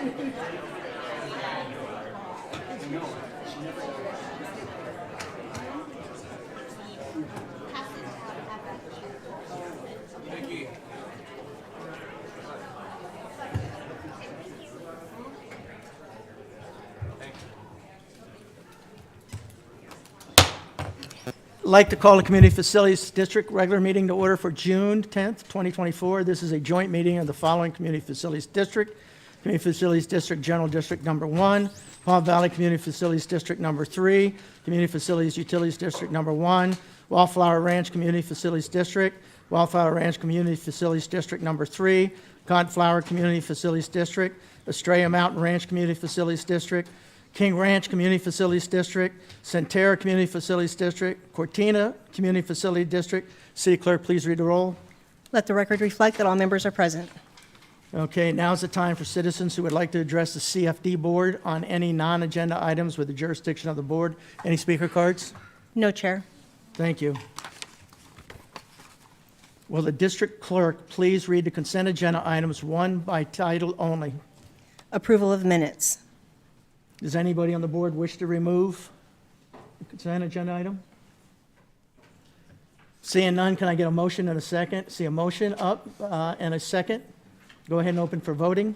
I'd like to call the Community Facilities District regular meeting to order for June 10th, 2024. This is a joint meeting of the following Community Facilities District: Community Facilities District General District Number 1, Palm Valley Community Facilities District Number 3, Community Facilities Utilities District Number 1, Wildflower Ranch Community Facilities District, Wildflower Ranch Community Facilities District Number 3, Cottonflower Community Facilities District, Estrella Mountain Ranch Community Facilities District, King Ranch Community Facilities District, Centerra Community Facilities District, Cortina Community Facility District. City Clerk, please read the roll. Let the record reflect that all members are present. Okay, now's the time for citizens who would like to address the CFD Board on any non-agenda items with the jurisdiction of the board. Any speaker cards? No, Chair. Thank you. Will the district clerk please read the consent agenda items one by title only? Approval of minutes. Does anybody on the board wish to remove the consent agenda item? Seeing none, can I get a motion and a second? See a motion up and a second. Go ahead and open for voting.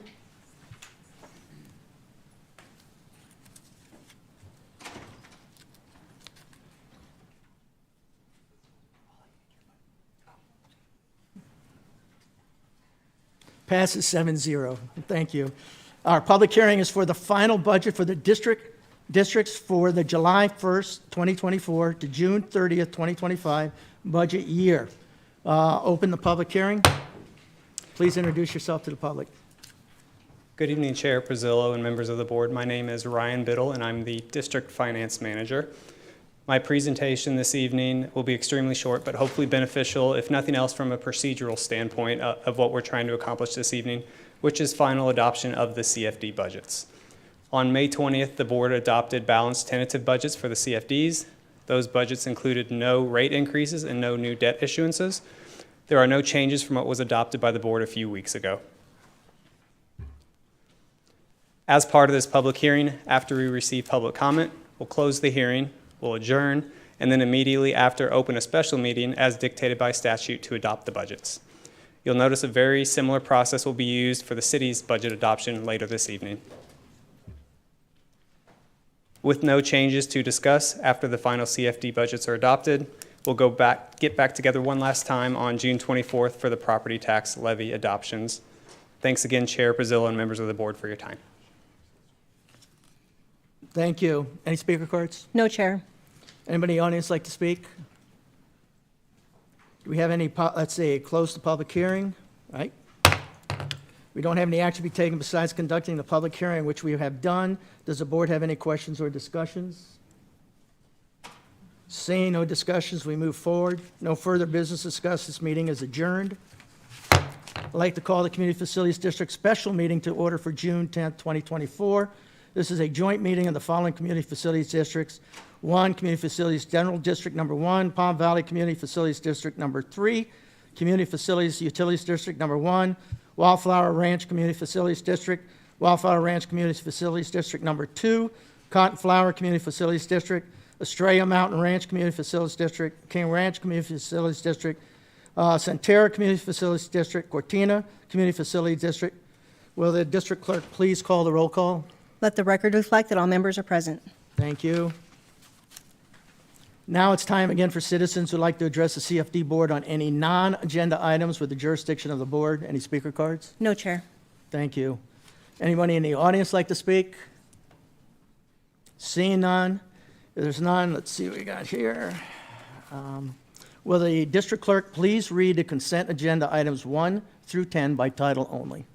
Passes 7-0. Thank you. Our public hearing is for the final budget for the districts for the July 1st, 2024 to June 30th, 2025 budget year. Open the public hearing. Please introduce yourself to the public. Good evening, Chair Pizzillo and members of the board. My name is Ryan Biddle, and I'm the District Finance Manager. My presentation this evening will be extremely short, but hopefully beneficial, if nothing else, from a procedural standpoint of what we're trying to accomplish this evening, which is final adoption of the CFD budgets. On May 20th, the board adopted balanced tentative budgets for the CFDs. Those budgets included no rate increases and no new debt issuances. There are no changes from what was adopted by the board a few weeks ago. As part of this public hearing, after we receive public comment, we'll close the hearing, we'll adjourn, and then immediately after open a special meeting as dictated by statute to adopt the budgets. You'll notice a very similar process will be used for the city's budget adoption later this evening. With no changes to discuss after the final CFD budgets are adopted, we'll get back together one last time on June 24th for the property tax levy adoptions. Thanks again, Chair Pizzillo and members of the board, for your time. Thank you. Any speaker cards? No, Chair. Anybody in the audience like to speak? Do we have any, let's say, close the public hearing, right? We don't have any action to be taken besides conducting the public hearing, which we have done. Does the board have any questions or discussions? Seeing no discussions, we move forward. No further business discussed. This meeting is adjourned. I'd like to call the Community Facilities District special meeting to order for June 10th, 2024. This is a joint meeting of the following Community Facilities Districts: 1, Community Facilities General District Number 1, Palm Valley Community Facilities District Number 3, Community Facilities Utilities District Number 1, Wildflower Ranch Community Facilities District, Wildflower Ranch Community Facilities District Number 2, Cottonflower Community Facilities District, Estrella Mountain Ranch Community Facilities District, King Ranch Community Facilities District, Centerra Community Facilities District, Cortina Community Facilities District. Will the district clerk please call the roll call? Let the record reflect that all members are present. Thank you. Now it's time again for citizens who would like to address the CFD board on any non-agenda items with the jurisdiction of the board. Any speaker cards? No, Chair. Thank you. Anybody in the audience like to speak? Seeing none. If there's none, let's see what we got here. Will the district clerk please read the consent agenda items 1 through 10 by title only?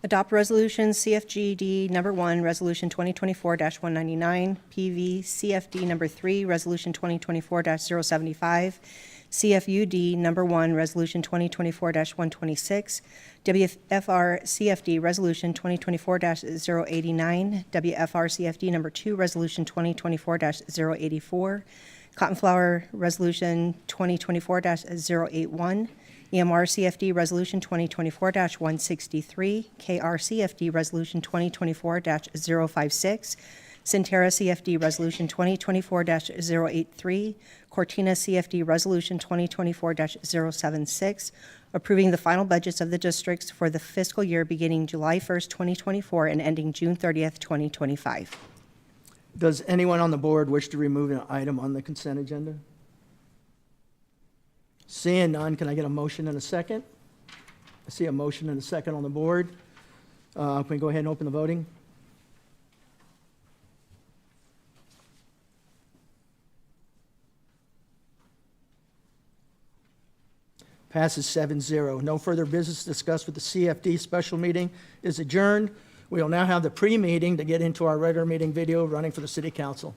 Adopt Resolution CFGD Number 1, Resolution 2024-199, PV CFD Number 3, Resolution 2024-075, CFUD Number 1, Resolution 2024-126, WFR CFD Resolution 2024-089, WFR CFD Number 2, Resolution 2024-084, Cottonflower Resolution 2024-081, EMR CFD Resolution 2024-163, KRCFD Resolution 2024-056, Centera CFD Resolution 2024-083, Cortina CFD Resolution 2024-076, approving the final budgets of the districts for the fiscal year beginning July 1st, 2024 and ending June 30th, 2025. Does anyone on the board wish to remove an item on the consent agenda? Seeing none, can I get a motion and a second? I see a motion and a second on the board. Can we go ahead and open the voting? Passes 7-0. No further business discussed with the CFD special meeting is adjourned. We will now have the pre-meeting to get into our regular meeting video running for the city council.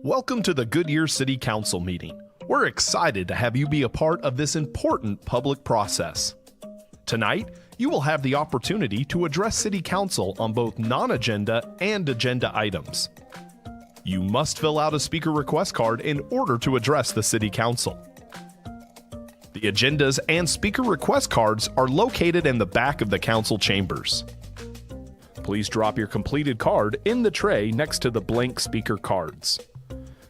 Welcome to the Goodyear City Council meeting. We're excited to have you be a part of this important public process. Tonight, you will have the opportunity to address City Council on both non-agenda and agenda items. You must fill out a speaker request card in order to address the City Council. The agendas and speaker request cards are located in the back of the council chambers. Please drop your completed card in the tray next to the blank speaker cards.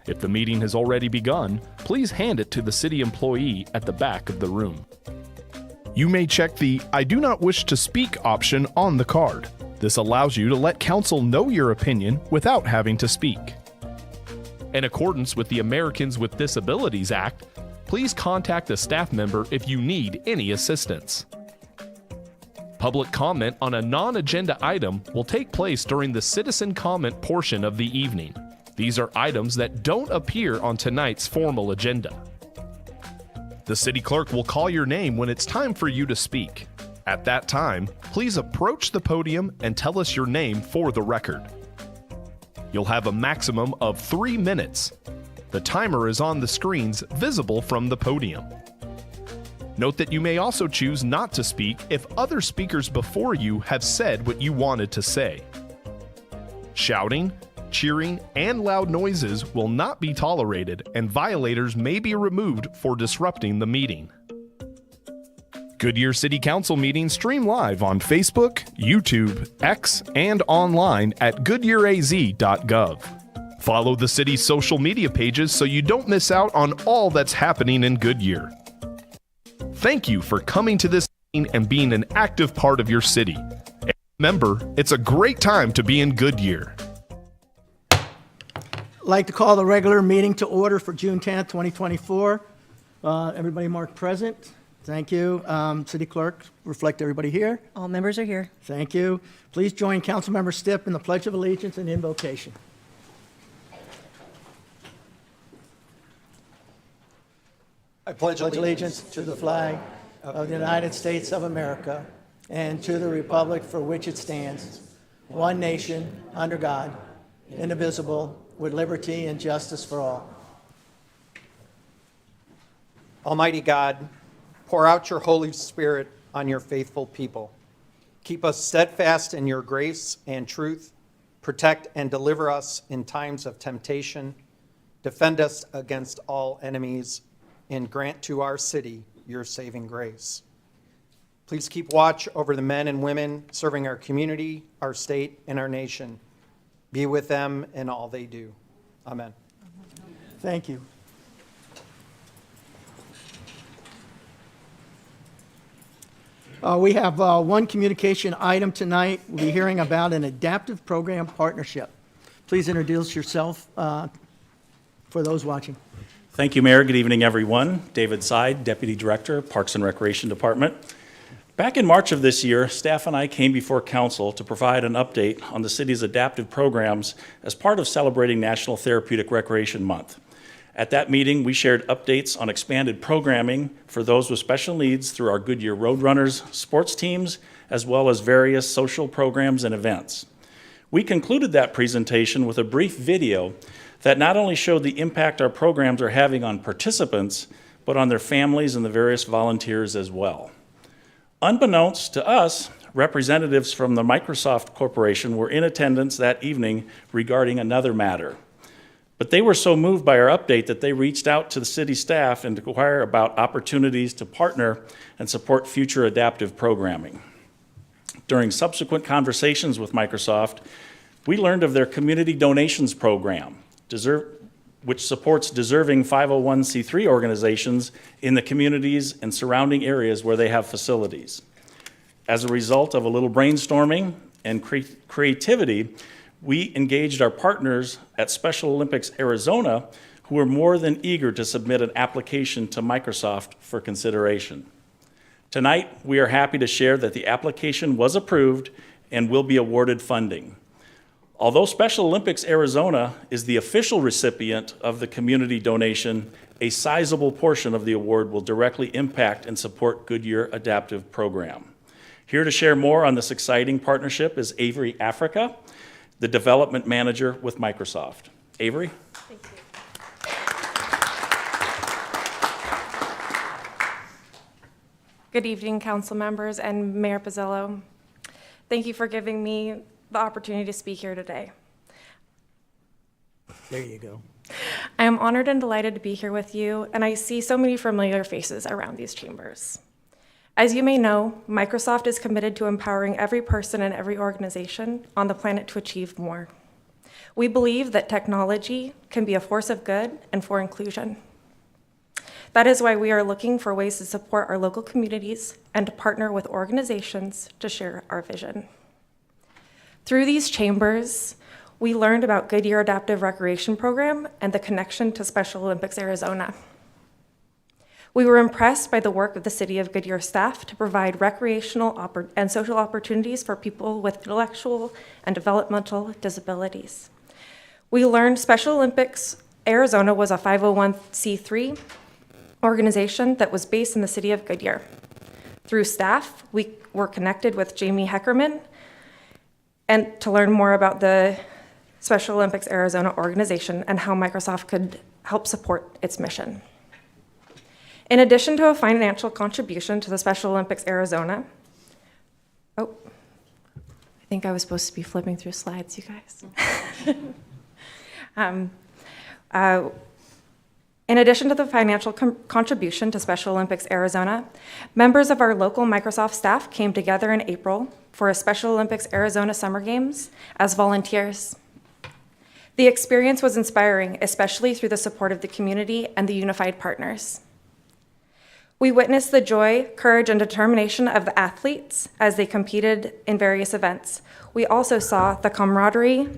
If the meeting has already begun, please hand it to the city employee at the back of the room. You may check the "I do not wish to speak" option on the card. This allows you to let council know your opinion without having to speak. In accordance with the Americans with Disabilities Act, please contact a staff member if you need any assistance. Public comment on a non-agenda item will take place during the citizen comment portion of the evening. These are items that don't appear on tonight's formal agenda. The city clerk will call your name when it's time for you to speak. At that time, please approach the podium and tell us your name for the record. You'll have a maximum of 3 minutes. The timer is on the screens visible from the podium. Note that you may also choose not to speak if other speakers before you have said what you wanted to say. Shouting, cheering, and loud noises will not be tolerated, and violators may be removed for disrupting the meeting. Goodyear City Council meetings stream live on Facebook, YouTube, X, and online at goodyearaz.gov. Follow the city's social media pages so you don't miss out on all that's happening in Goodyear. Thank you for coming to this meeting and being an active part of your city. And remember, it's a great time to be in Goodyear. I'd like to call the regular meeting to order for June 10th, 2024. Everybody marked present. Thank you. City Clerk, reflect everybody here. All members are here. Thank you. Please join Councilmember Stipp in the Pledge of Allegiance and invocation. I pledge Allegiance to the flag of the United States of America and to the republic for which it stands, one nation, under God, indivisible, with liberty and justice for all. Almighty God, pour out your Holy Spirit on your faithful people. Keep us steadfast in your grace and truth. Protect and deliver us in times of temptation. Defend us against all enemies, and grant to our city your saving grace. Please keep watch over the men and women serving our community, our state, and our nation. Be with them in all they do. Amen. Thank you. We have one communication item tonight. We'll be hearing about an adaptive program partnership. Please introduce yourself for those watching. Thank you, Mayor. Good evening, everyone. David Seid, Deputy Director, Parks and Recreation Department. Back in March of this year, staff and I came before Council to provide an update on the city's adaptive programs as part of celebrating National Therapeutic Recreation Month. At that meeting, we shared updates on expanded programming for those with special needs through our Goodyear Roadrunners sports teams, as well as various social programs and events. We concluded that presentation with a brief video that not only showed the impact our programs are having on participants, but on their families and the various volunteers as well. Unbeknownst to us, representatives from the Microsoft Corporation were in attendance that evening regarding another matter. But they were so moved by our update that they reached out to the city staff and to inquire about opportunities to partner and support future adaptive programming. During subsequent conversations with Microsoft, we learned of their community donations program, which supports deserving 501c3 organizations in the communities and surrounding areas where they have facilities. As a result of a little brainstorming and creativity, we engaged our partners at Special Olympics Arizona, who were more than eager to submit an application to Microsoft for consideration. Tonight, we are happy to share that the application was approved and will be awarded funding. Although Special Olympics Arizona is the official recipient of the community donation, a sizable portion of the award will directly impact and support Goodyear Adaptive Program. Here to share more on this exciting partnership is Avery Africa, the development manager with Microsoft. Avery? Thank you. Good evening, council members and Mayor Pizzillo. Thank you for giving me the opportunity to speak here today. There you go. I am honored and delighted to be here with you, and I see so many familiar faces around these chambers. As you may know, Microsoft is committed to empowering every person and every organization on the planet to achieve more. We believe that technology can be a force of good and for inclusion. That is why we are looking for ways to support our local communities and to partner with organizations to share our vision. Through these chambers, we learned about Goodyear Adaptive Recreation Program and the connection to Special Olympics Arizona. We were impressed by the work of the City of Goodyear staff to provide recreational and social opportunities for people with intellectual and developmental disabilities. We learned Special Olympics Arizona was a 501c3 organization that was based in the City of Goodyear. Through staff, we were connected with Jamie Heckerman and to learn more about the Special Olympics Arizona organization and how Microsoft could help support its mission. In addition to a financial contribution to the Special Olympics Arizona, I think I was supposed to be flipping through slides, you guys. In addition to the financial contribution to Special Olympics Arizona, members of our local Microsoft staff came together in April for a Special Olympics Arizona Summer Games as volunteers. The experience was inspiring, especially through the support of the community and the unified partners. We witnessed the joy, courage, and determination of the athletes as they competed in various events. We also saw the camaraderie,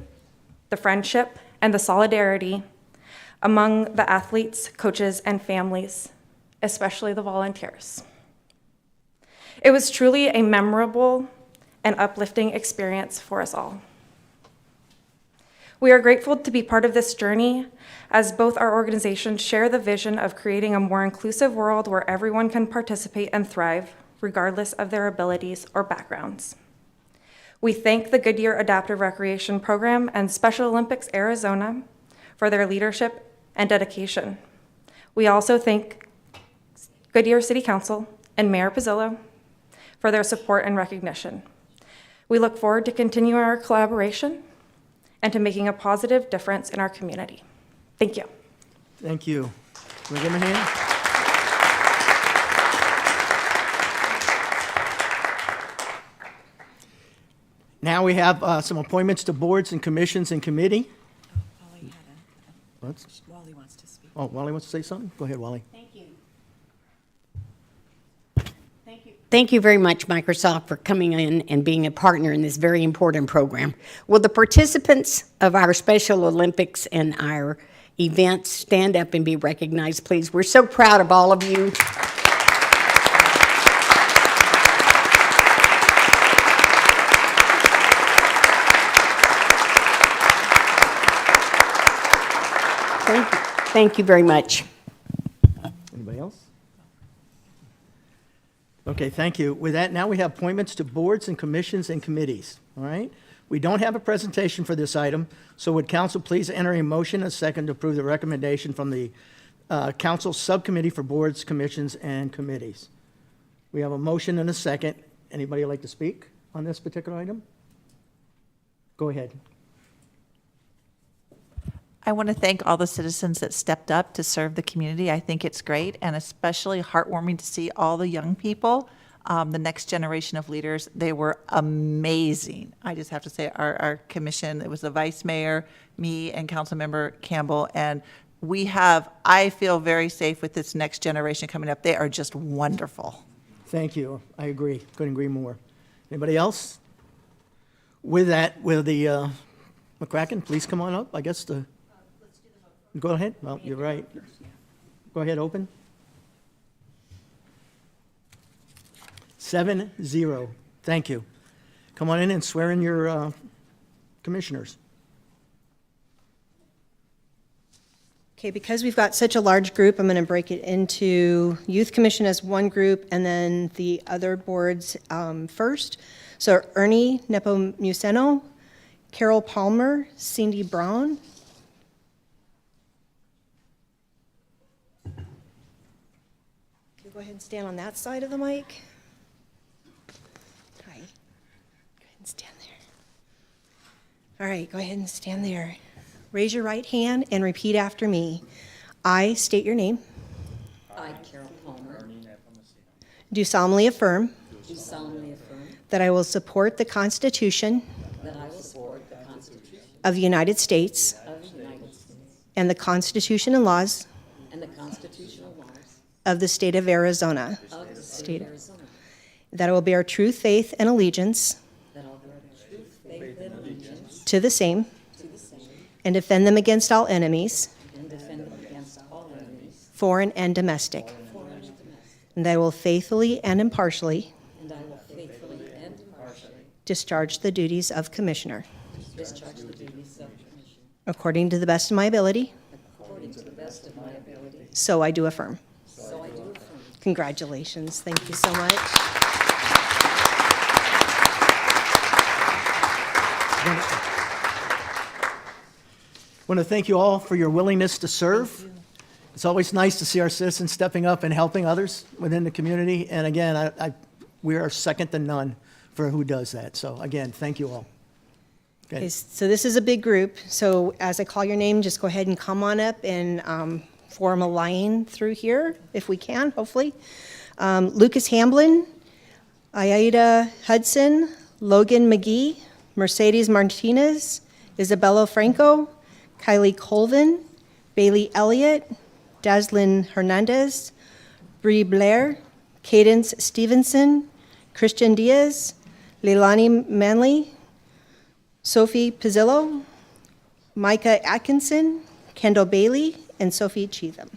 the friendship, and the solidarity among the athletes, coaches, and families, especially the volunteers. It was truly a memorable and uplifting experience for us all. We are grateful to be part of this journey as both our organizations share the vision of creating a more inclusive world where everyone can participate and thrive, regardless of their abilities or backgrounds. We thank the Goodyear Adaptive Recreation Program and Special Olympics Arizona for their leadership and dedication. We also thank Goodyear City Council and Mayor Pizzillo for their support and recognition. We look forward to continuing our collaboration and to making a positive difference in our community. Thank you. Thank you. Can we give him a hand? Now we have some appointments to boards and commissions and committee. Wally What's- Wally wants to speak. Oh, Wally wants to say something? Go ahead, Wally. Thank you very much, Microsoft, for coming in and being a partner in this very important program. Will the participants of our Special Olympics and our events stand up and be recognized, please? We're so proud of all of you. Thank you. Thank you very much. Anybody else? Okay, thank you. With that, now we have appointments to boards and commissions and committees, all right? We don't have a presentation for this item, so would council please enter a motion, a second, to approve the recommendation from the council subcommittee for boards, commissions, and committees? We have a motion and a second. Anybody like to speak? on this particular item? Go ahead. I want to thank all the citizens that stepped up to serve the community. I think it's great and especially heartwarming to see all the young people, the next generation of leaders. They were amazing. I just have to say, our commission, it was the vice mayor, me, and Councilmember Campbell, and I feel very safe with this next generation coming up. They are just wonderful. Thank you. I agree. Couldn't agree more. Anybody else? With that, will the McCracken please come on up? I guess the. Go ahead. Well, you're right. Go ahead, open. 7-0. Thank you. Come on in and swear in your commissioners. Okay, because we've got such a large group, I'm going to break it into Youth Commission as one group and then the other boards first. So Ernie Nepomuceno, Carol Palmer, Cindy Brown. Go ahead and stand on that side of the mic. Hi. Go ahead and stand there. All right, go ahead and stand there. Raise your right hand and repeat after me. I state your name. I, Carol Palmer, Do solemnly affirm do solemnly affirm that I will support the Constitution that I will support the Constitution of the United States of the United States and the Constitution and laws and the constitutional laws of the state of Arizona, of the state of Arizona, that I will bear true faith and allegiance that I will bear truth, faith, and allegiance to the same to the same and defend them against all enemies, and defend them against all enemies, foreign and domestic, foreign and domestic, and that I will faithfully and impartially and I will faithfully and impartially discharge the duties of Commissioner discharge the duties of Commissioner according to the best of my ability. according to the best of my ability. So I do affirm. So I do affirm. Congratulations. Thank you so much. I want to thank you all for your willingness to serve. It's always nice to see our citizens stepping up and helping others within the community. And again, we are second to none for who does that. So again, thank you all. Okay, so this is a big group. So as I call your name, just go ahead and come on up and form a line through here, if we can, hopefully. Lucas Hamblin, Aida Hudson, Logan McGee, Mercedes Martinez, Isabella Franco, Kylie Colvin, Bailey Elliott, Daslin Hernandez, Bree Blair, Cadence Stevenson, Christian Diaz, Leilani Manley, Sophie Pizzillo, Micah Atkinson, Kendall Bailey, and Sophie Cheatham.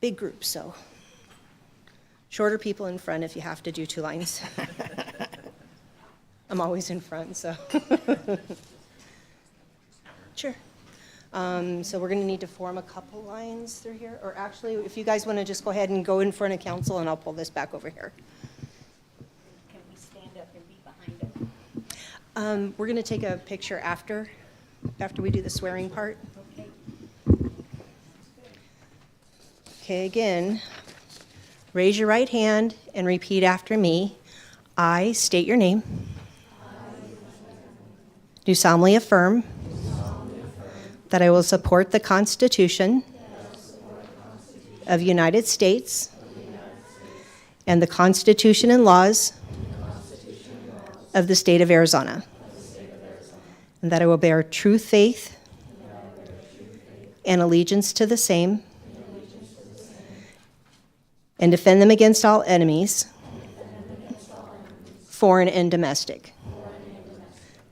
Big group, so shorter people in front if you have to do two lines. I'm always in front, so. Sure. So we're going to need to form a couple lines through here, or actually, if you guys want to just go ahead and go in front of council, and I'll pull this back over here. Can we stand up and be behind them? We're going to take a picture after we do the swearing part. Okay, again, raise your right hand and repeat after me. I state your name. Do solemnly affirm that I will support the Constitution of the United States and the Constitution and laws of the state of Arizona, and that I will bear true faith and allegiance to the same and defend them against all enemies, foreign and domestic,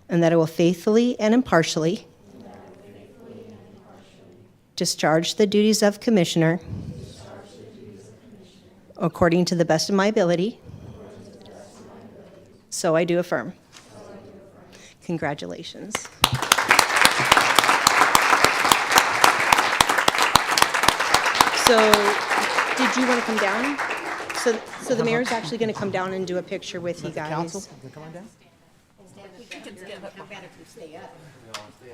and that I will faithfully and impartially discharge the duties of Commissioner according to the best of my ability. So I do affirm. Congratulations. So, did you want to come down? So the mayor's actually going to come down and do a picture with you guys. Council, come on down. How about if we stay up?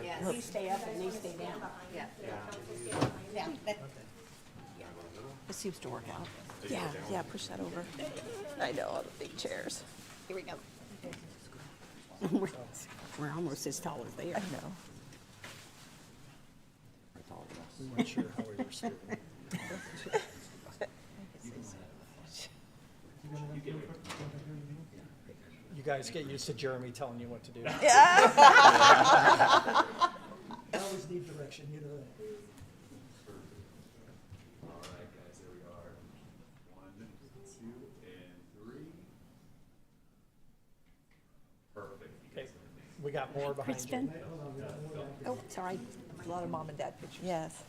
Yeah, we stay up and they stay down. Yeah. It seems to work out. Yeah, push that over. I know, all the big chairs. Here we go. We're almost as tall as they I are. know. You guys get used to Jeremy telling you what to do. I always need direction, you know that. All right, guys, there we are. 1, 2, and 3. Perfect. Okay, we got more behind you. Kristen? Oh, sorry. A lot of mom and dad pictures. Yes.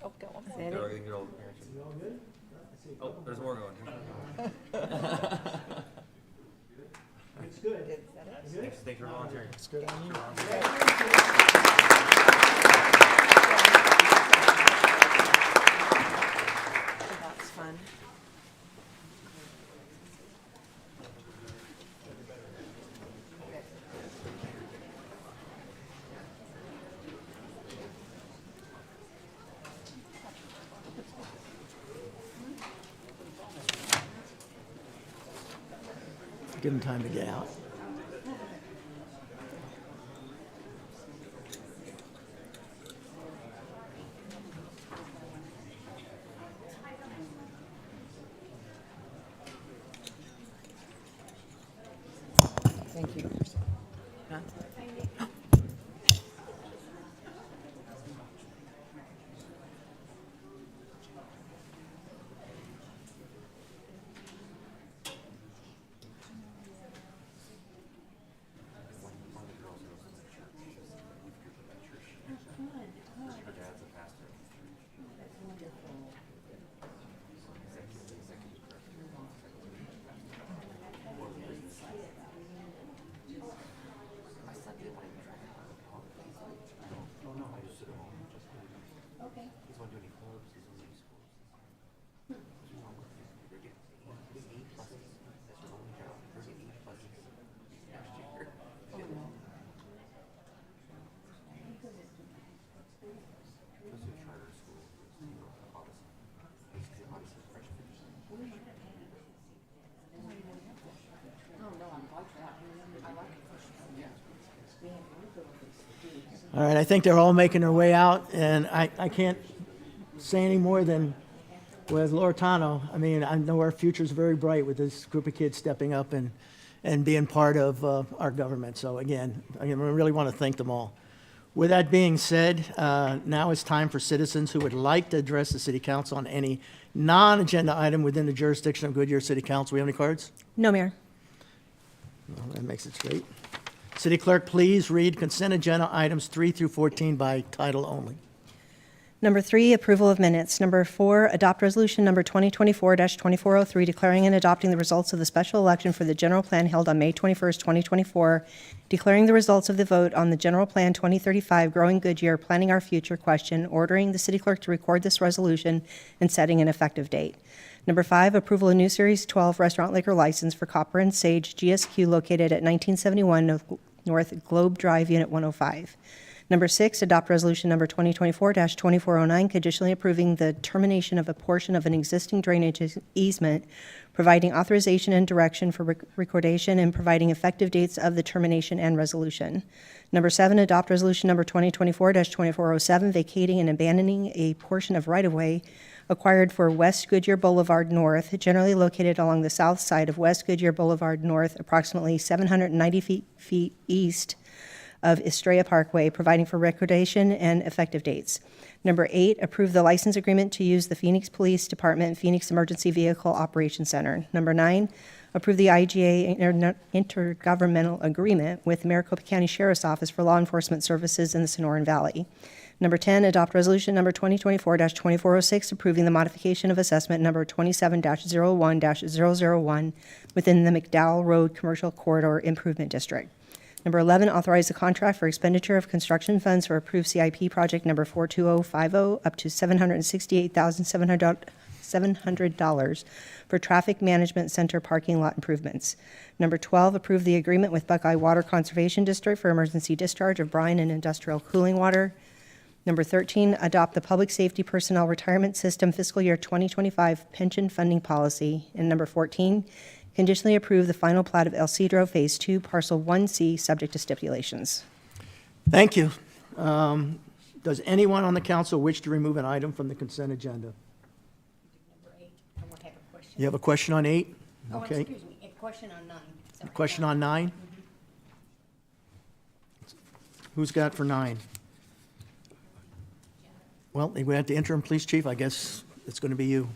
Oh, go on. Everything good old parents. Oh, there's more going. It's good. Thanks for volunteering. It's good on you. That's fun. Give them time to get out. Thank you. All right, I think they're all making their way out, and I can't say any more than with Loretano. I mean, I know our future's very bright with this group of kids stepping up and being part of our government. So again, I really want to thank them all. With that being said, now it's time for citizens who would like to address the city council on any non-agenda item within the jurisdiction of Goodyear City Council. We have any cards? No, Mayor. Well, that makes it straight. City Clerk, please read consent agenda items 3 through 14 by title only. Number 3, approval of minutes. Number 4, adopt resolution number 2024-2403, declaring and adopting the results of the special election for the general plan held on May 21st, 2024, declaring the results of the vote on the general plan 2035 Growing Goodyear, Planning Our Future question, ordering the city clerk to record this resolution, and setting an effective date. Number 5, approval of new Series 12 restaurant liquor license for Copper and Sage GSQ located at 1971 North Globe Drive, Unit 105. Number 6, adopt resolution number 2024-2409, conditionally approving the termination of a portion of an existing drainage easement, providing authorization and direction for recordation, and providing effective dates of the termination and resolution. Number 7, adopt resolution number 2024-2407, vacating and abandoning a portion of right-of-way acquired for West Goodyear Boulevard North, generally located along the south side of West Goodyear Boulevard North, approximately 790 feet east of Estrella Parkway, providing for recordation and effective dates. Number 8, approve the license agreement to use the Phoenix Police Department Phoenix Emergency Vehicle Operations Center. Number 9, approve the IGA intergovernmental agreement with Maricopa County Sheriff's Office for law enforcement services in the Sonoran Valley. Number 10, adopt resolution number 2024-2406, approving the modification of assessment number 27-01-001 within the McDowell Road Commercial Corridor Improvement District. Number 11, authorize the contract for expenditure of construction funds for approved CIP project number 42050 up to $768,700 $700 for Traffic Management Center parking lot improvements. Number 12, approve the agreement with Buckeye Water Conservation District for emergency discharge of brine and industrial cooling water. Number 13, adopt the Public Safety Personnel Retirement System fiscal year 2025 pension funding policy. And number 14, conditionally approve the final plat of El Cedro Phase 2, Parcel 1C, subject to stipulations. Thank you. Does anyone on the council wish to remove an item from the consent agenda? You have a question on 8? Okay. Excuse me, a question on 9. A question on 9? Who's got for 9? Well, we had the interim police chief. I guess it's going to be you.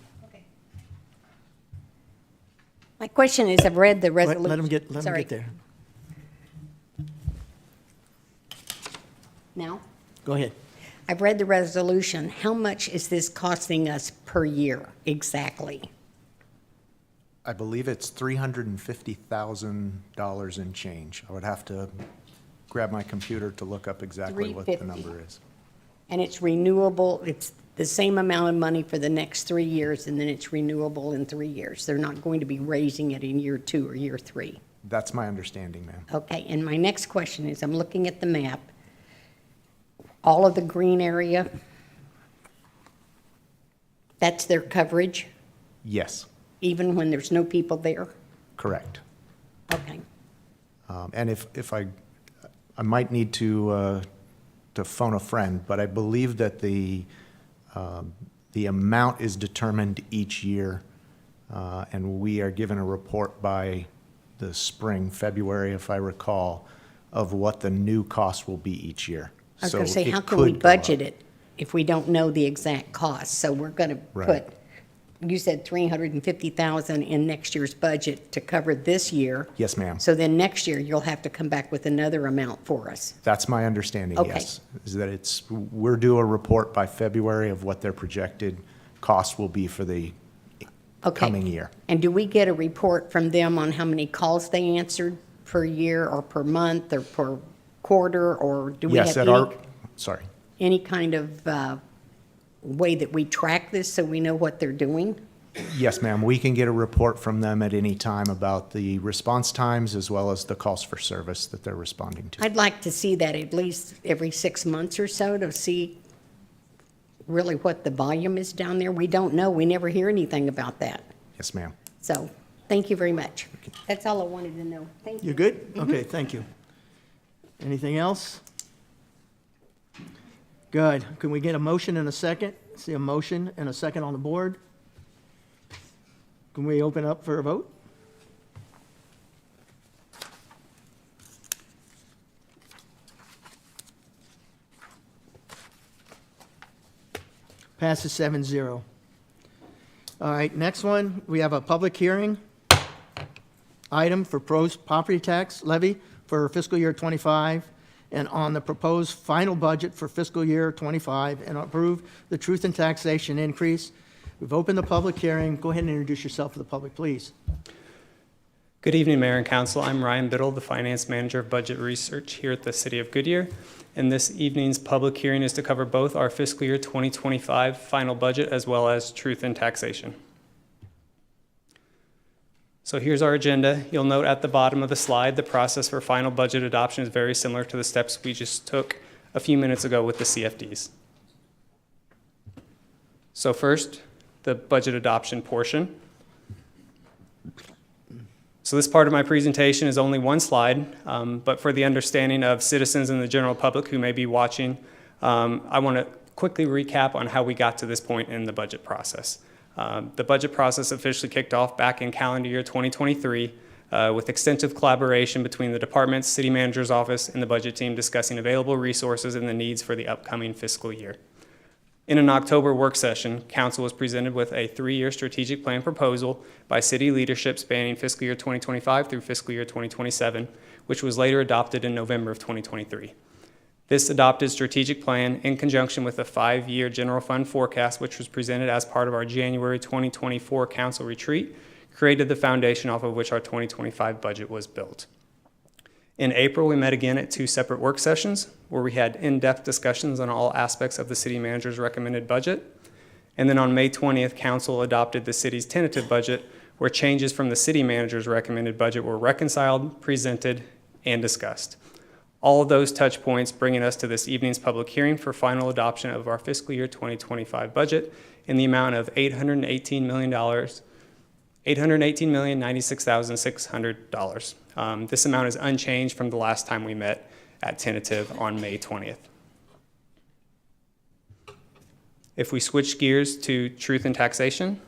My question is, I've read the resolution. Let him get Sorry. there. Now? Go ahead. I've read the resolution. How much is this costing us per year exactly? I believe it's $350,000 in change. I would have to grab my computer to look up exactly what the 350. number is. And it's renewable, it's the same amount of money for the next 3 years, and then it's renewable in 3 years. They're not going to be raising it in year 2 or year 3. That's my understanding, ma'am. Okay, and my next question is, I'm looking at the map. All of the green area, that's their coverage, Yes, even when there's no people there? correct. Okay. And if I might need to phone a friend, but I believe that the amount is determined each year, and we are given a report by the spring, February, if I recall, of what the new cost will be each year. I was going to So say, it how can we could go up. budget it if we don't know the exact cost? So we're going to Right. put, you said 350,000 in next year's budget to cover this year. Yes, ma'am. So then next year, you'll have to come back with another amount for us. That's my understanding, Okay. yes. Is that we're due a report by February of what their projected cost will be for the Okay. coming year. And do we get a report from them on how many calls they answered per year or per month or per quarter? Or do we Yes, have sorry. any kind of way that we track this so we know what they're doing? Yes, ma'am. We can get a report from them at any time about the response times as well as the calls for service that they're responding to. I'd like to see that at least every 6 months or so to see really what the volume is down there. We don't know. We never hear anything about that. Yes, ma'am. So, thank you very much. That's all I wanted to know. Thank you. You good? Okay, thank you. Anything else? Good. Can we get a motion and a second? See a motion and a second on the board? Can we open up for a vote? Passes 7-0. All right, next one, we have a public hearing item for proposed property tax levy for fiscal year '25 and on the proposed final budget for fiscal year '25 and approve the truth in taxation increase. We've opened the public hearing. Go ahead and introduce yourself to the public, please. Good evening, Mayor and Council. I'm Ryan Biddle, the Finance Manager of Budget Research here at the City of Goodyear. And this evening's public hearing is to cover both our fiscal year 2025 final budget as well as truth in taxation. So here's our agenda. You'll note at the bottom of the slide, the process for final budget adoption is very similar to the steps we just took a few minutes ago with the CFDs. So first, the budget adoption portion. So this part of my presentation is only one slide, but for the understanding of citizens and the general public who may be watching, I want to quickly recap on how we got to this point in the budget process. The budget process officially kicked off back in calendar year 2023 with extensive collaboration between the departments, city manager's office, and the budget team discussing available resources and the needs for the upcoming fiscal year. In an October work session, Council was presented with a 3-year strategic plan proposal by city leadership spanning fiscal year 2025 through fiscal year 2027, which was later adopted in November of 2023. This adopted strategic plan, in conjunction with a 5-year general fund forecast, which was presented as part of our January 2024 Council retreat, created the foundation off of which our 2025 budget was built. In April, we met again at 2 separate work sessions where we had in-depth discussions on all aspects of the city manager's recommended budget. And then on May 20th, council adopted the city's tentative budget, where changes from the city manager's recommended budget were reconciled, presented, and discussed. All of those touch points bringing us to this evening's public hearing for final adoption of our fiscal year 2025 budget in the amount of $818,096,600. This amount is unchanged from the last time we met at tentative on May 20th. If we switch gears to truth and taxation,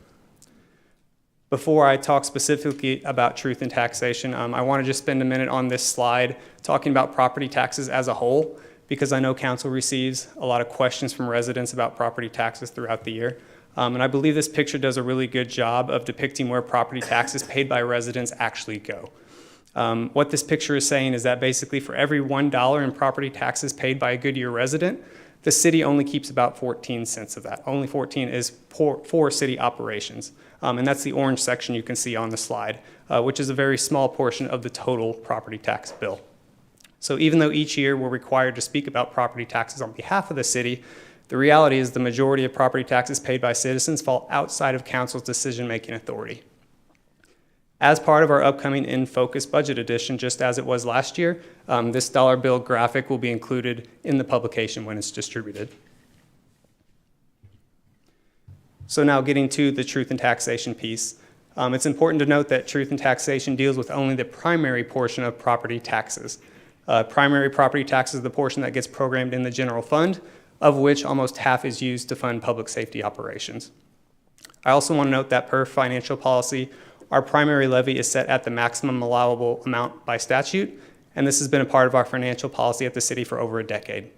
before I talk specifically about truth and taxation, I want to just spend a minute on this slide talking about property taxes as a whole, because I know council receives a lot of questions from residents about property taxes throughout the year. And I believe this picture does a really good job of depicting where property taxes paid by residents actually go. What this picture is saying is that basically for every $1 in property taxes paid by a Goodyear resident, the city only keeps about 14 cents of that. Only 14 is for city operations. And that's the orange section you can see on the slide, which is a very small portion of the total property tax bill. So even though each year we're required to speak about property taxes on behalf of the city, the reality is the majority of property taxes paid by citizens fall outside of council's decision-making authority. As part of our upcoming In Focus budget edition, just as it was last year, this dollar bill graphic will be included in the publication when it's distributed. So now getting to the truth and taxation piece. It's important to note that truth and taxation deals with only the primary portion of property taxes. Primary property tax is the portion that gets programmed in the general fund, of which almost half is used to fund public safety operations. I also want to note that per financial policy, our primary levy is set at the maximum allowable amount by statute, and this has been a part of our financial policy at the city for over a decade.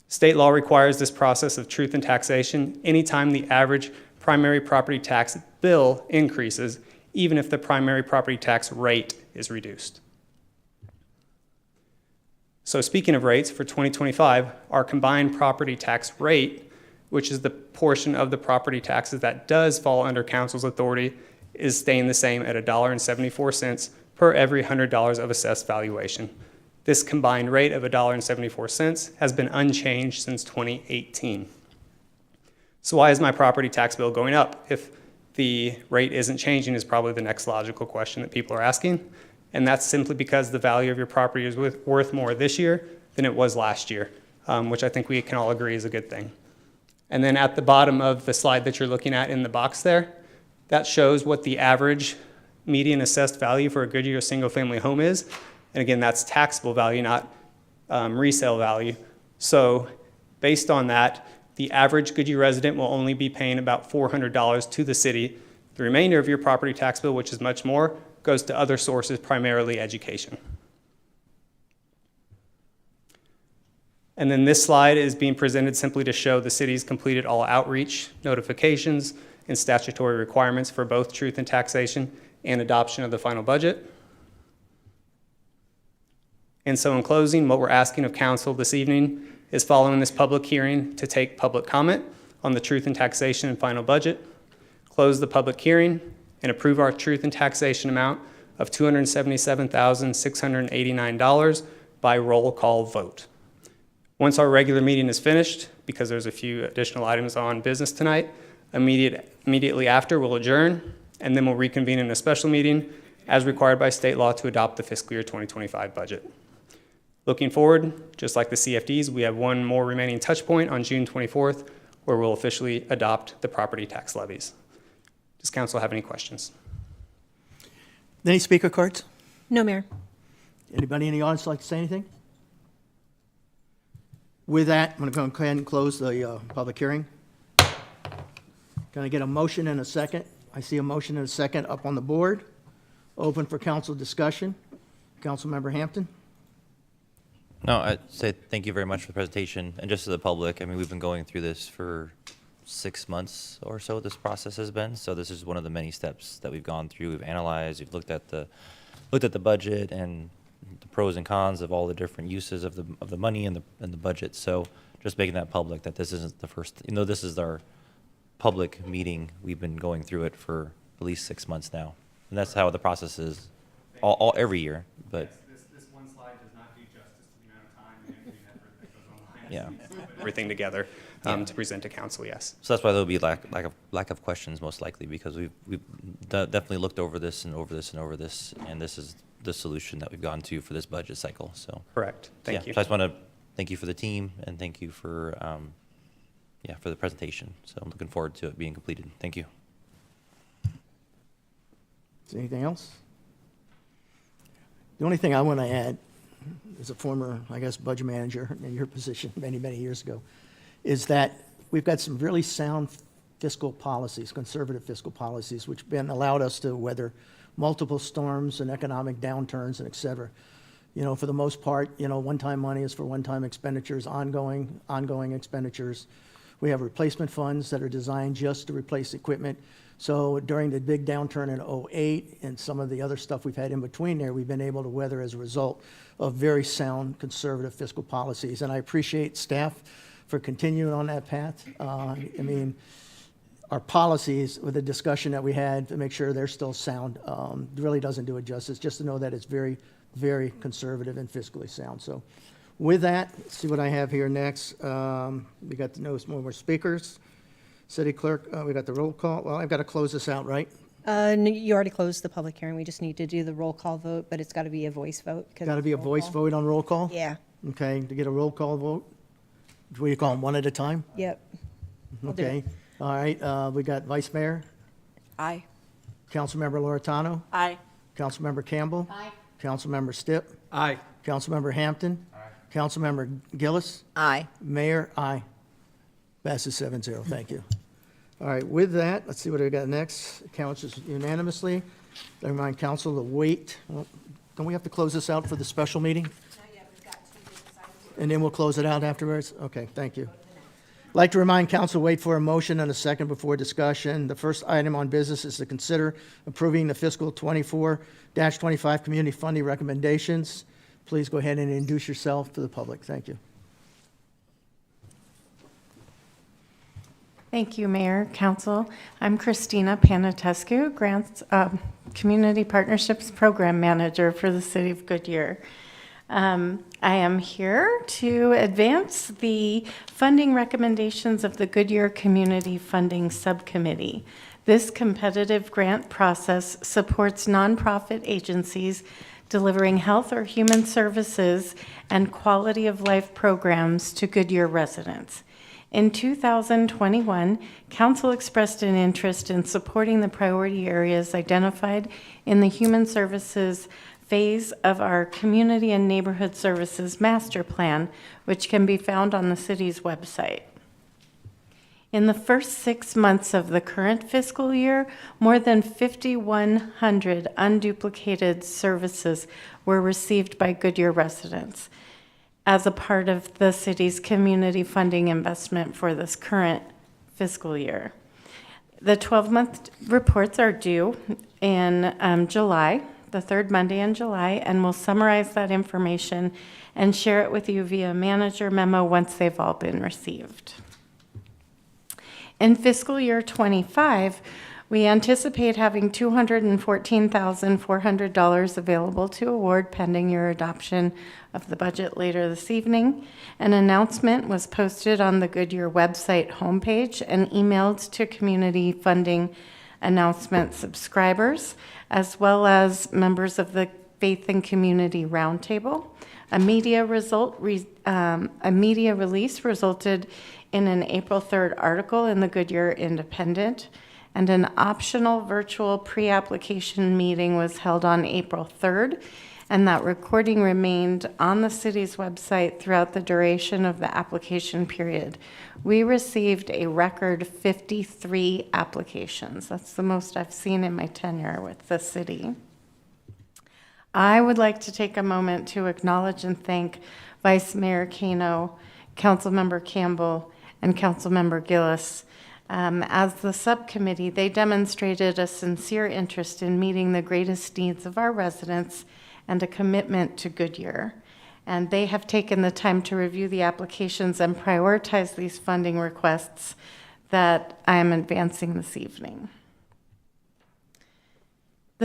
State law requires this process of truth and taxation anytime the average primary property tax bill increases, even if the primary property tax rate is reduced. So speaking of rates, for 2025, our combined property tax rate, which is the portion of the property taxes that does fall under council's authority, is staying the same at $1.74 per every $100 of assessed valuation. This combined rate of $1.74 has been unchanged since 2018. So why is my property tax bill going up? If the rate isn't changing is probably the next logical question that people are asking. And that's simply because the value of your property is worth more this year than it was last year, which I think we can all agree is a good thing. And then at the bottom of the slide that you're looking at in the box there, that shows what the average median assessed value for a Goodyear single-family home is. And again, that's taxable value, not resale value. So based on that, the average Goodyear resident will only be paying about $400 to the city. The remainder of your property tax bill, which is much more, goes to other sources, primarily education. And then this slide is being presented simply to show the city's completed all outreach, notifications, and statutory requirements for both truth and taxation and adoption of the final budget. And so in closing, what we're asking of council this evening is following this public hearing to take public comment on the truth and taxation and final budget, close the public hearing, and approve our truth and taxation amount of $277,689 by roll call vote. Once our regular meeting is finished, because there's a few additional items on business tonight, immediately after we'll adjourn, and then we'll reconvene in a special meeting as required by state law to adopt the fiscal year 2025 budget. Looking forward, just like the CFDs, we have one more remaining touch point on June 24th, where we'll officially adopt the property tax levies. Does council have any questions? Any speaker cards? No, Mayor. Anybody in the audience like to say anything? With that, I'm going to go ahead and close the public hearing. Can I get a motion and a second? I see a motion and a second up on the board. Open for council discussion. Councilmember Hampton? No, I'd say thank you very much for the presentation. And just to the public, I mean, we've been going through this for 6 months or so, this process has been. So this is one of the many steps that we've gone through. We've analyzed, we've looked at the budget and the pros and cons of all the different uses of the money and the budget. So just making that public, that this isn't the first, this is our public meeting. We've been going through it for at least 6 months now. And that's how the process is every year. But This one slide does not do justice to the amount of time and energy and effort that goes behind yeah. everything together. to present to council, yes. So that's why there'll be lack of questions most likely, because we've definitely looked over this and over this and over this, and this is the solution that we've gone to for this budget cycle, so. Correct. Thank Yeah, you. So I just want to thank you for the team and thank you for, for the presentation. So I'm looking forward to it being completed. Thank you. Is there anything else? The only thing I want to add, as a former, I guess, budget manager in your position many, many years ago, is that we've got some really sound fiscal policies, conservative fiscal policies, which have allowed us to weather multiple storms and economic downturns and et cetera. You know, for the most part, you know, one-time money is for one-time expenditures, ongoing expenditures. We have replacement funds that are designed just to replace equipment. So during the big downturn in '08 and some of the other stuff we've had in between there, we've been able to weather as a result of very sound conservative fiscal policies. And I appreciate staff for continuing on that path. I mean, our policies with the discussion that we had to make sure they're still sound really doesn't do it justice, just to know that it's very, very conservative and fiscally sound. So with that, let's see what I have here next. We got to know some more speakers. City Clerk, we got the roll call. Well, I've got to close this out, right? No, you already closed the public hearing. We just need to do the roll call vote, but it's got to be a voice vote. Got to be a voice vote on roll call? Yeah, Okay, to get a roll call vote? What do you call them, one at a time? yep. I'll do Okay, all right, we got Vice Mayor, Aye. Councilmember Loretano, Aye. Councilmember Campbell. Aye. Councilmember Stipp, Aye. Councilmember Hampton. Councilmember Gillis. Aye. Mayor, aye. Passes 7-0, thank you. All right, with that, let's see what we got next. Counts unanimously. I remind council to wait. Well, don't we have to close this out for the special meeting? And then we'll close it out afterwards? Okay, thank you. I'd like to remind council, wait for a motion and a second before discussion. The first item on business is to consider approving the fiscal 24-25 community funding recommendations. Please go ahead and introduce yourself to the public. Thank you. Thank you, Mayor, Council. I'm Christina Panatescu, Grants Community Partnerships Program Manager for the City of Goodyear. I am here to advance the funding recommendations of the Goodyear Community Funding Subcommittee. This competitive grant process supports nonprofit agencies delivering health or human services and quality of life programs to Goodyear residents. In 2021, Council expressed an interest in supporting the priority areas identified in the Human Services phase of our Community and Neighborhood Services Master Plan, which can be found on the city's website. In the first 6 months of the current fiscal year, more than 5,100 unduplicated services were received by Goodyear residents as a part of the city's community funding investment for this current fiscal year. The 12-month reports are due in July, the third Monday in July, and we'll summarize that information and share it with you via manager memo once they've all been received. In fiscal year 25, we anticipate having $214,400 available to award pending your adoption of the budget later this evening. An announcement was posted on the Goodyear website homepage and emailed to community funding announcement subscribers, as well as members of the Faith and Community Roundtable. A media release resulted in an April 3rd article in the Goodyear Independent, and an optional virtual pre-application meeting was held on April 3rd, and that recording remained on the city's website throughout the duration of the application period. We received a record 53 applications. That's the most I've seen in my tenure with the city. I would like to take a moment to acknowledge and thank Vice Mayor Kano, Councilmember Campbell, and Councilmember Gillis. As the subcommittee, they demonstrated a sincere interest in meeting the greatest needs of our residents and a commitment to Goodyear. And they have taken the time to review the applications and prioritize these funding requests that I am advancing this evening.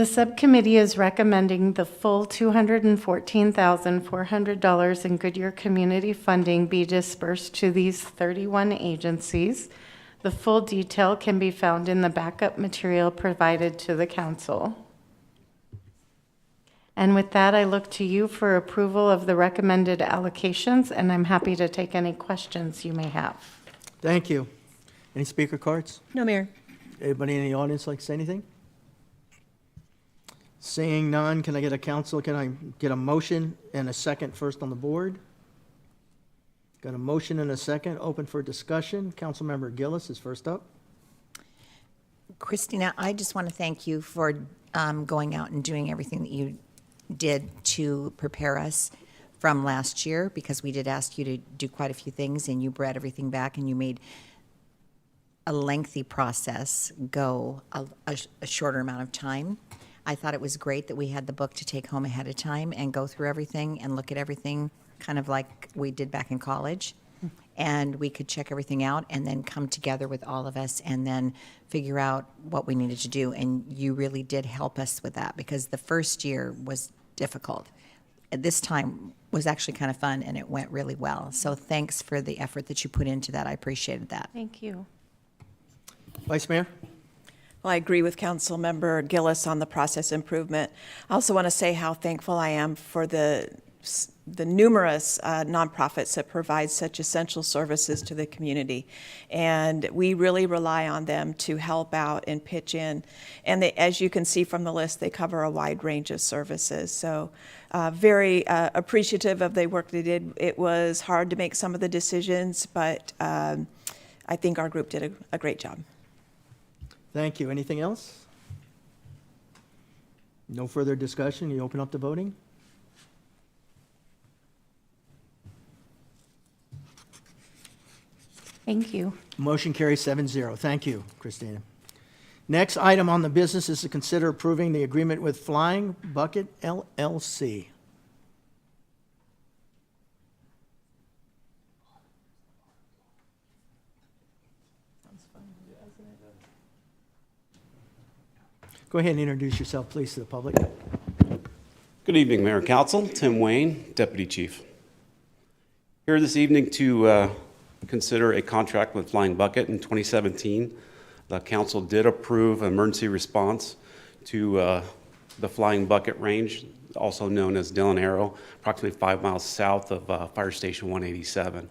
The subcommittee is recommending the full $214,400 in Goodyear community funding be dispersed to these 31 agencies. The full detail can be found in the backup material provided to the council. And with that, I look to you for approval of the recommended allocations, and I'm happy to take any questions you may have. Thank you. Any speaker cards? No, Mayor. Anybody in the audience like to say anything? Seeing none, can I get a motion and a second first on the board? Got a motion and a second, open for discussion. Councilmember Gillis is first up. Christina, I just want to thank you for going out and doing everything that you did to prepare us from last year, because we did ask you to do quite a few things, and you brought everything back, and you made a lengthy process go a shorter amount of time. I thought it was great that we had the book to take home ahead of time and go through everything and look at everything, kind of like we did back in college. And we could check everything out and then come together with all of us and then figure out what we needed to do. And you really did help us with that, because the first year was difficult. This time was actually kind of fun, and it went really well. So thanks for the effort that you put into that. I appreciated that. Thank you. Vice Mayor? Well, I agree with Councilmember Gillis on the process improvement. I also want to say how thankful I am for the numerous nonprofits that provide such essential services to the community. And we really rely on them to help out and pitch in. And they, as you can see from the list, they cover a wide range of services. So very appreciative of the work they did. It was hard to make some of the decisions, but I think our group did a great job. Thank you. Anything else? No further discussion. You open up the voting? Thank you. Motion carries 7-0. Thank you, Christina. Next item on the business is to consider approving the agreement with Flying Bucket LLC. Go ahead and introduce yourself, please, to the public. Good evening, Mayor and Council. Tim Wayne, Deputy Chief. Here this evening to consider a contract with Flying Bucket. In 2017, the council did approve emergency response to the Flying Bucket range, also known as Dillon Arrow, approximately 5 miles south of Fire Station 187.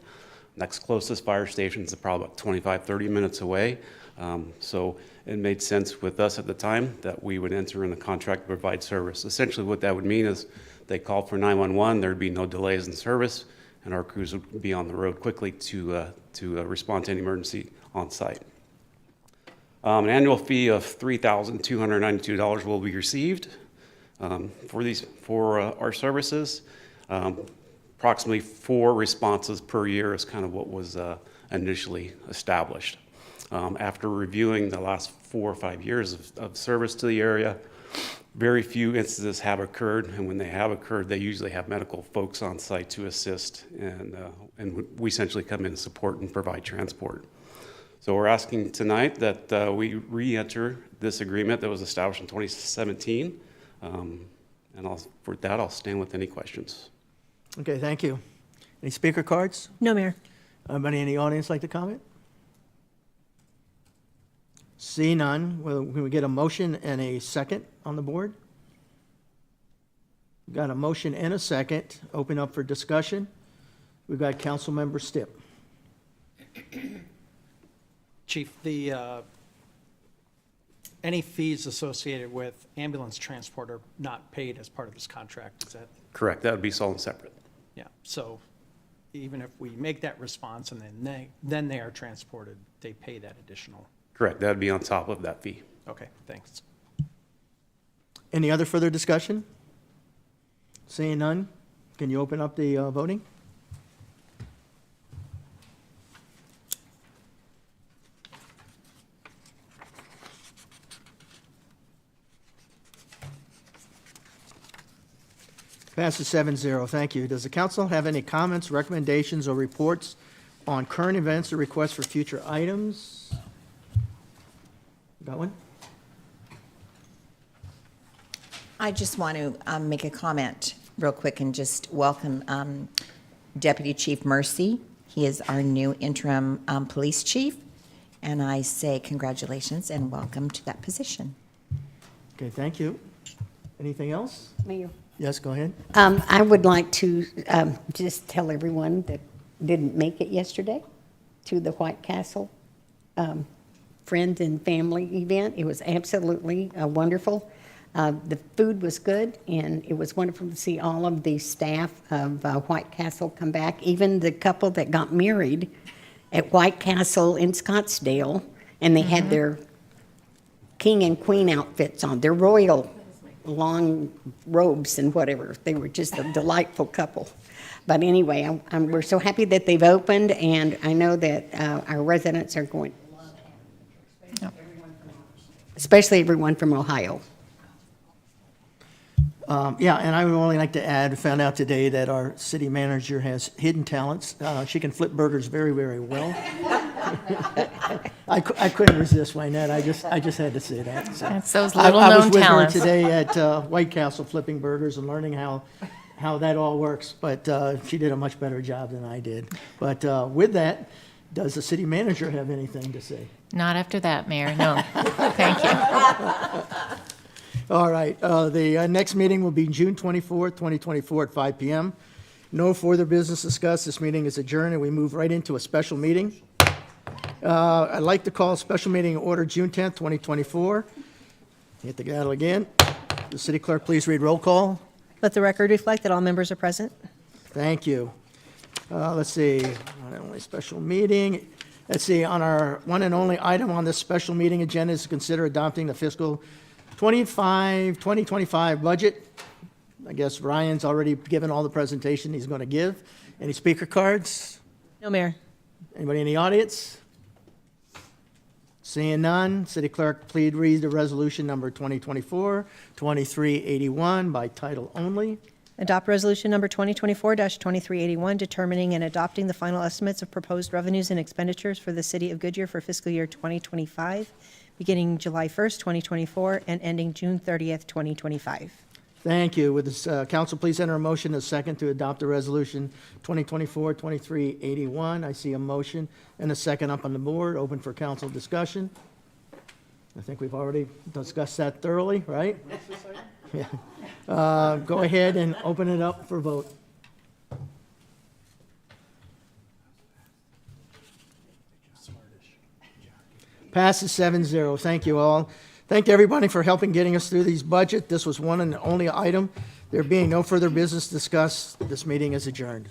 Next closest fire station is probably about 25, 30 minutes away. So it made sense with us at the time that we would enter in the contract to provide service. Essentially what that would mean is they call for 911, there'd be no delays in service, and our crews would be on the road quickly to respond to any emergency on site. An annual fee of $3,292 will be received for our services. Approximately 4 responses per year is kind of what was initially established. After reviewing the last 4 or 5 years of service to the area, very few instances have occurred, and when they have occurred, they usually have medical folks on site to assist, and we essentially come in and support and provide transport. So we're asking tonight that we re-enter this agreement that was established in 2017, and for that, I'll stand with any questions. Okay, thank you. Any speaker cards? No, Mayor. Anybody in the audience like to comment? See none. Can we get a motion and a second on the board? Got a motion and a second. Open up for discussion. We've got Councilmember Stipp. Chief, any fees associated with ambulance transport are not paid as part of this contract, is that? Correct, that would be sold separate. Yeah, so even if we make that response and then they are transported, they pay that additional. Correct, that would be on top of that fee. Okay, thanks. Any other further discussion? Seeing none, can you open up the voting? Passes 7-0. Thank you. Does the council have any comments, recommendations, or reports on current events or requests for future items? Got one? I just want to make a comment real quick and just welcome Deputy Chief Mercy. He is our new interim police chief, and I say congratulations and welcome to that position. Okay, thank you. Anything else? Mayor. Yes, go ahead. I would like to just tell everyone that didn't make it yesterday to the White Castle friend and family event. It was absolutely wonderful. The food was good, and it was wonderful to see all of the staff of White Castle come back, even the couple that got married at White Castle in Scottsdale, and they had their king and queen outfits on, their royal long robes and whatever. They were just a delightful couple. But anyway, we're so happy that they've opened, and I know that our residents are going, especially everyone from Ohio. Yeah, and I would only like to add, found out today that our city manager has hidden talents. She can flip burgers very, very well. I couldn't resist, Wynette. I just had to say that. So. That's those I little-known was with talents. her today at White Castle flipping burgers and learning how that all works, but she did a much better job than I did. But with that, does the city manager have anything to say? Not after that, Mayor, no. Thank you. All right, the next meeting will be June 24th, 2024 at 5 p.m. No further business discussed. This meeting is adjourned, and we move right into a special meeting. I'd like to call a special meeting in order June 10th, 2024. Hit the gavel again. The city clerk, please read roll call. Let the record reflect that all members are present. Thank you. Let's see, only special meeting. Let's see, on our one and only item on this special meeting agenda is to consider adopting the fiscal 2025 budget. I guess Ryan's already given all the presentation he's going to give. Any speaker cards? No, Mayor. Anybody in the audience? Seeing none, City Clerk, please read the resolution number 2024-2381 by title only. Adopt resolution number 2024-2381, determining and adopting the final estimates of proposed revenues and expenditures for the city of Goodyear for fiscal year 2025, beginning July 1st, 2024, and ending June 30th, 2025. Thank you. Would this council please enter a motion, a second, to adopt the resolution 2024-2381? I see a motion and a second up on the board, open for council discussion. I think we've already discussed that thoroughly, right? Yeah. Go ahead and open it up for vote. Passes 7-0. Thank you all. Thank everybody for helping getting us through these budget. This was one and only item. There being no further business discussed, this meeting is adjourned.